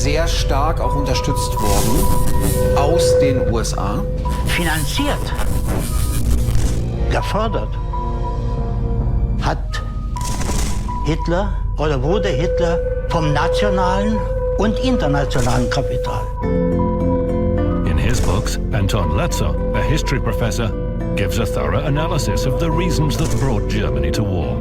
sehr stark auch unterstützt worden aus den USA. Finanziert, gefördert hat Hitler oder wurde Hitler vom nationalen und internationalen Kapital. In his books, Anton Letzer, a history professor, gives a thorough analysis of the reasons that brought Germany to war.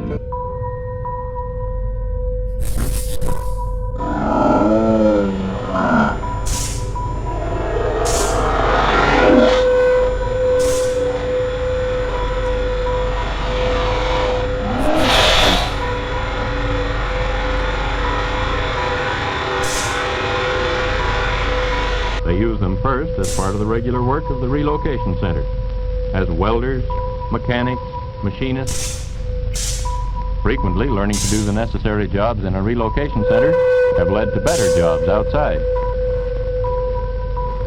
They use them first as part of the regular work of the relocation center, as welders, mechanics, machinists. Frequently, learning to do the necessary jobs in a relocation center have led to better jobs outside.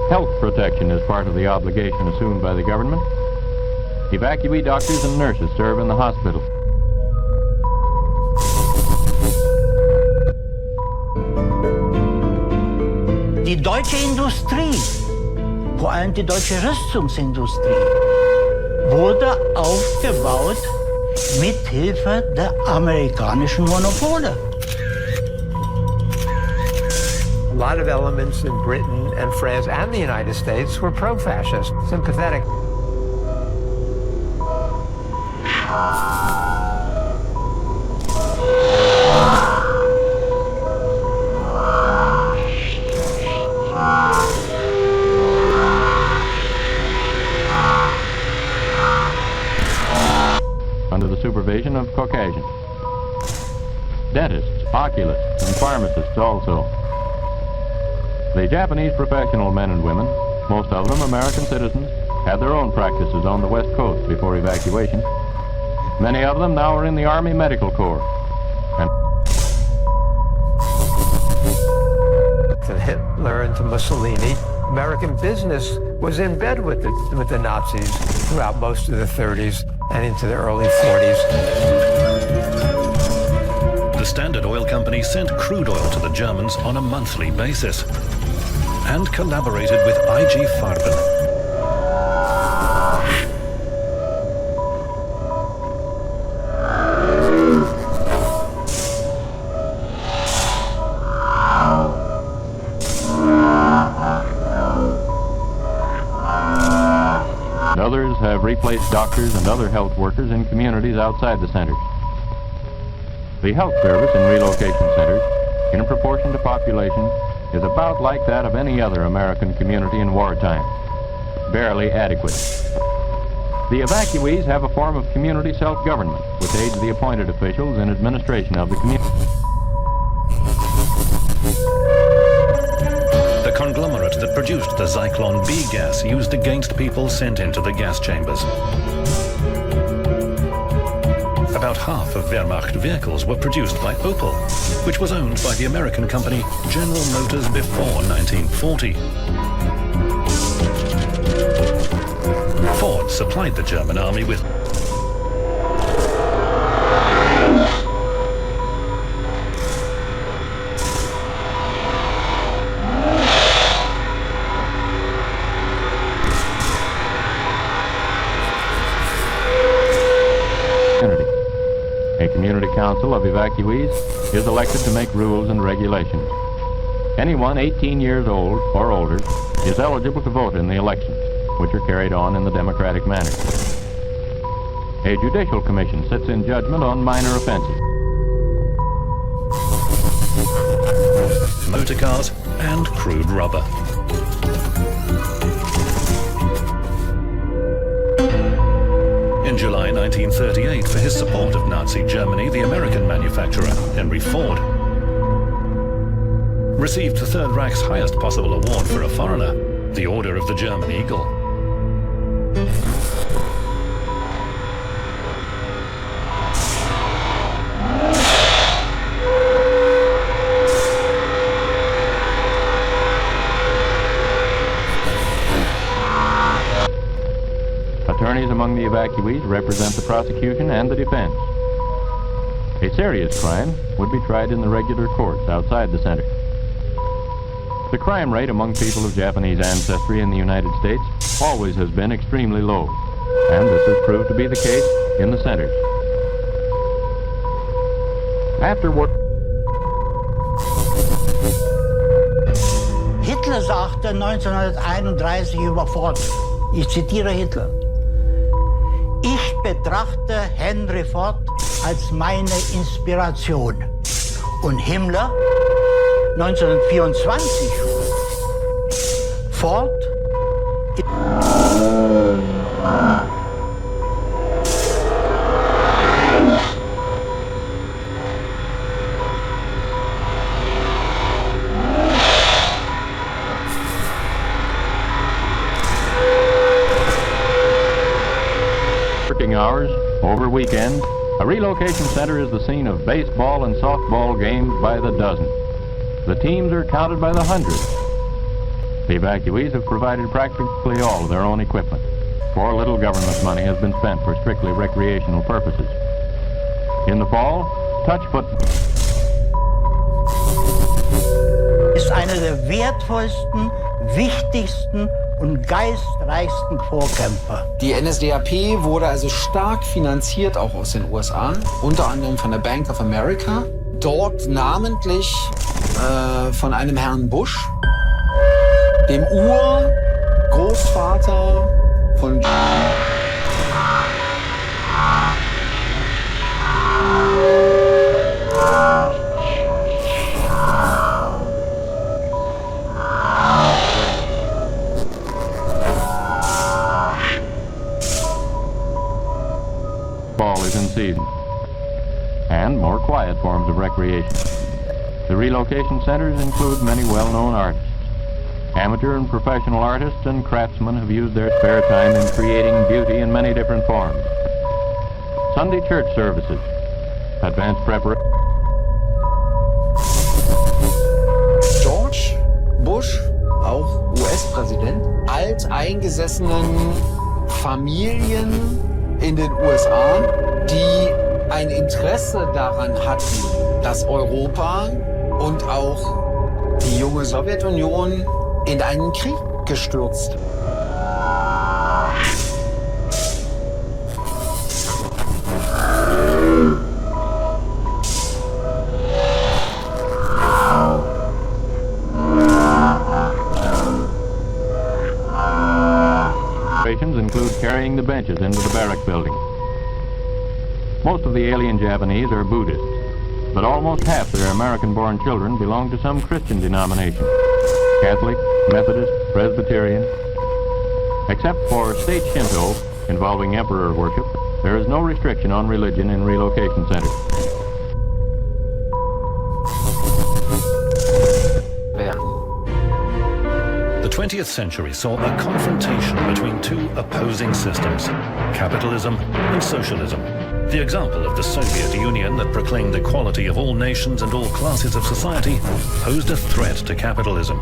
Health protection is part of the obligation assumed by the government. Evacuee doctors and nurses serve in the hospital. Die deutsche Industrie, vor allem die deutsche Rüstungsindustrie, wurde aufgebaut mit Hilfe der amerikanischen Monopole. A lot of elements in Britain and France and the United States were pro-fascist, sympathetic. Under the supervision of Caucasians. Dentists, oculists, and pharmacists also. The Japanese professional men and women, most of them American citizens, had their own practices on the West Coast before evacuation. Many of them now are in the Army Medical Corps. And To Hitler and to Mussolini, American business was in bed with the Nazis throughout most of the 30s and into the early 40s. The Standard Oil Company sent crude oil to the Germans on a monthly basis and collaborated with IG Farben. others have replaced doctors and other health workers in communities outside the centers. The health service in relocation centers, in proportion to population, is about like that of any other American community in wartime, barely adequate. The evacuees have a form of community self-government, which aids the appointed officials in administration of the community. The conglomerate that produced the Zyklon B gas used against people sent into the gas chambers. About half of Wehrmacht vehicles were produced by Opel, which was owned by the American company General Motors before 1940. Ford supplied the German army with A community council of evacuees is elected to make rules and regulations. Anyone 18 years old or older is eligible to vote in the elections, which are carried on in the democratic manner. A judicial commission sits in judgment on minor offenses. motor cars and crude rubber. In July 1938, for his support of Nazi Germany, the American manufacturer, Henry Ford, received the Third Reich's highest possible award for a foreigner, the Order of the German Eagle. Attorneys among the evacuees represent the prosecution and the defense. A serious crime would be tried in the regular courts outside the center. The crime rate among people of Japanese ancestry in the United States always has been extremely low, and this has proved to be the case in the centers. After what Hitler sagte 1931 über Ford, ich zitiere Hitler, ich betrachte Henry Ford als meine Inspiration. Und Himmler 1924, Ford working hours, over weekends, a relocation center is the scene of baseball and softball games by the dozen. The teams are counted by the hundreds. The evacuees have provided practically all of their own equipment, for little government money has been spent for strictly recreational purposes. In the fall, touch football ist einer der wertvollsten, wichtigsten und geistreichsten Vorkämpfer. Die NSDAP wurde also stark finanziert, auch aus den USA, unter anderem von der Bank of America, dort namentlich von einem Herrn Bush, dem Urgroßvater von Fall is in season, and more quiet forms of recreation. The relocation centers include many well-known artists. Amateur and professional artists and craftsmen have used their spare time in creating beauty in many different forms. Sunday church services, advanced preparation. George Bush, auch US-Präsident, alteingesessenen Familien in den USA, die ein Interesse daran hatten, dass Europa und auch die junge Sowjetunion in einen Krieg gestürzt. Include carrying the benches into the barrack building. Most of the alien Japanese are Buddhists, but almost half their American-born children belong to some Christian denomination. Catholic, Methodist, Presbyterian. Except for state Shinto, involving emperor worship, there is no restriction on religion in relocation centers. The 20th century saw a confrontation between two opposing systems, capitalism and socialism. The example of the Soviet Union that proclaimed equality of all nations and all classes of society posed a threat to capitalism.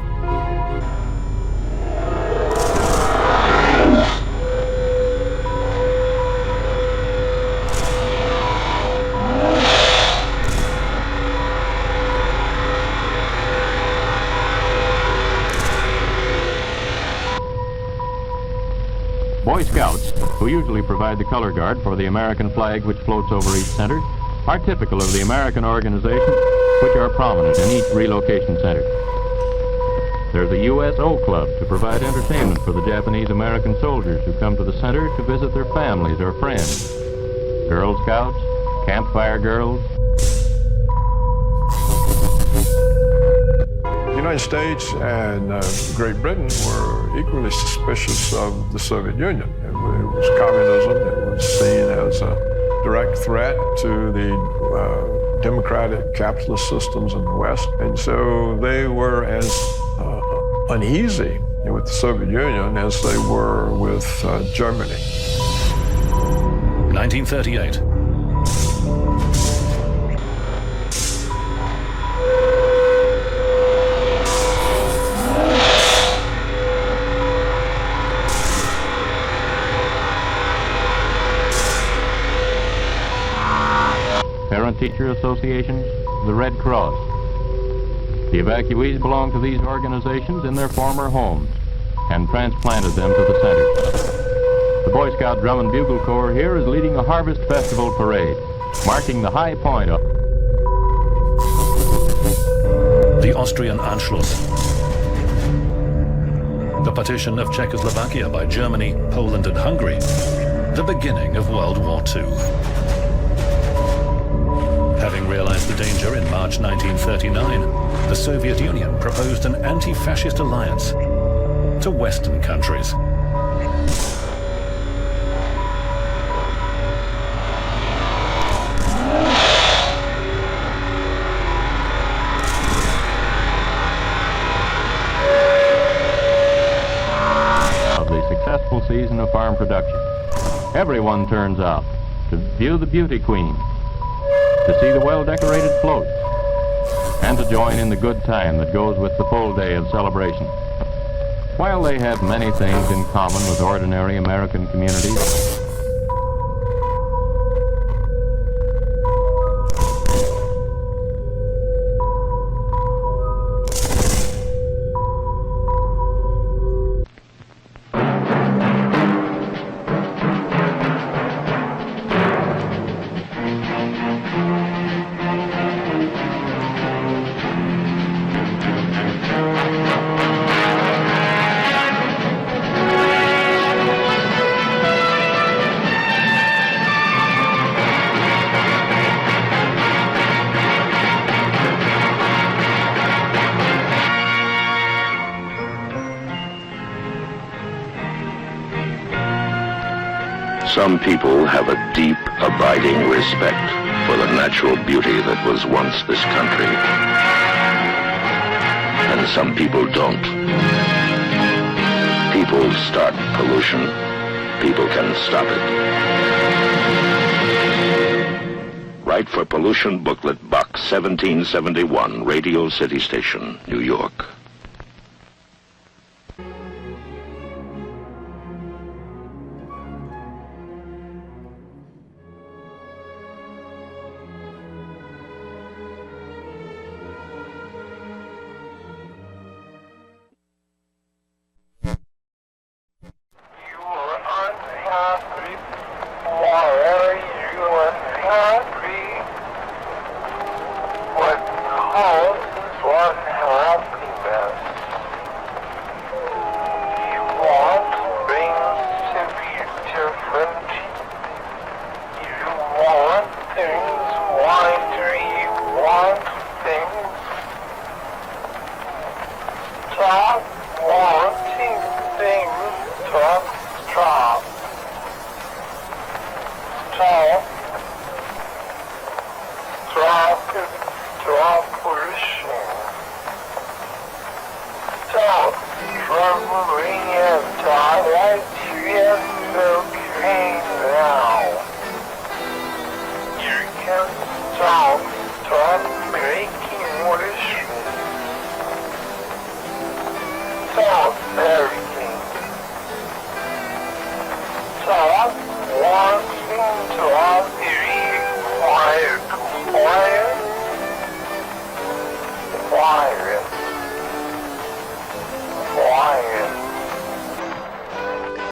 Boy Scouts, who usually provide the color guard for the American flag which floats over each center, are typical of the American organizations which are prominent in each relocation center. There's a USO Club to provide entertainment for the Japanese-American soldiers who come to the center to visit their families or friends. Girl Scouts, Campfire Girls. The United States and Great Britain were equally suspicious of the Soviet Union. It was communism. It was seen as a direct threat to the democratic capitalist systems in the West. And so they were as uneasy with the Soviet Union as they were with Germany. 1938. Parent-teacher associations, the Red Cross. The evacuees belonged to these organizations in their former homes and transplanted them to the center. The Boy Scout Drum and Bugle Corps here is leading a Harvest Festival parade, marking the high point of the Austrian Anschluss, the partition of Czechoslovakia by Germany, Poland and Hungary, the beginning of World War II. Having realized the danger in March 1939, the Soviet Union proposed an anti-fascist alliance to Western countries. Season of farm production. Everyone turns out to view the beauty queen, to see the well-decorated floats, and to join in the good time that goes with the full day of celebration. While they have many things in common with ordinary American communities, Some people have a deep, abiding respect for the natural beauty that was once this country. And some people don't. People start pollution. People can stop it. Write for Pollution Booklet, Box 1771, Radio City Station, New York. Very